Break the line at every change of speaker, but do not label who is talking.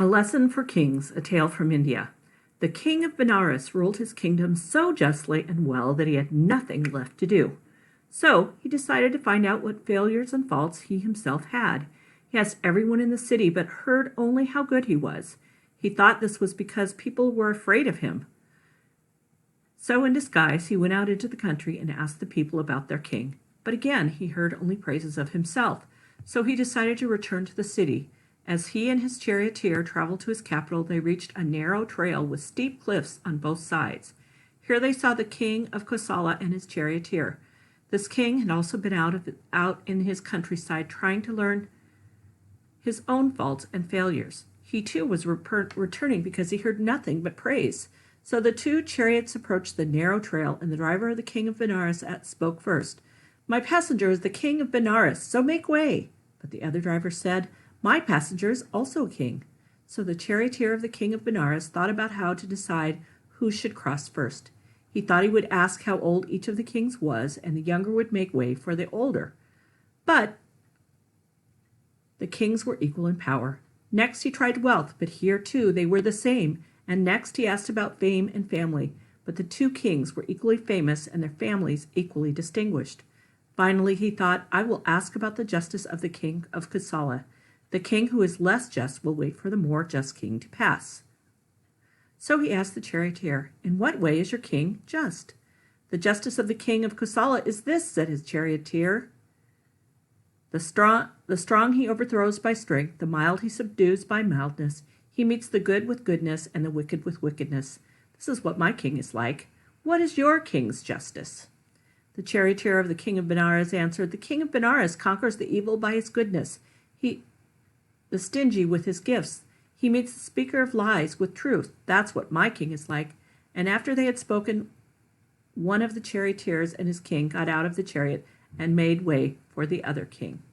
A Lesson for Kings, a Tale from India. The king of Benares ruled his kingdom so justly and well that he had nothing left to do. So he decided to find out what failures and faults he himself had. He asked everyone in the city, but heard only how good he was. He thought this was because people were afraid of him. So in disguise, he went out into the country and asked the people about their king. But again, he heard only praises of himself. So he decided to return to the city. As he and his charioteer traveled to his capital, they reached a narrow trail with steep cliffs on both sides. Here they saw the king of Kosala and his charioteer. This king had also been out in his countryside trying to learn his own faults and failures. He too was returning because he heard nothing but praise. So the two chariots approached the narrow trail, and the driver of the king of Benares spoke first. "My passenger is the king of Benares, so make way." But the other driver said, "My passenger is also a king." So the charioteer of the king of Benares thought about how to decide who should cross first. He thought he would ask how old each of the kings was, and the younger would make way for the older. But the kings were equal in power. Next he tried wealth, but here too they were the same. And next he asked about fame and family, but the two kings were equally famous and their families equally distinguished. Finally he thought, "I will ask about the justice of the king of Kosala. The king who is less just will wait for the more just king to pass." So he asked the charioteer, "In what way is your king just?" "The justice of the king of Kosala is this," said his charioteer. The strong he overthrows by strength, the mild he subdues by mildness. He meets the good with goodness and the wicked with wickedness. This is what my king is like. What is your king's justice?" The charioteer of the king of Benares answered, "The king of Benares conquers the evil by his goodness, the stingy with his gifts. He meets the speaker of lies with truth. That's what my king is like." And after they had spoken, one of the charioteers and his king got out of the chariot and made way for the other king.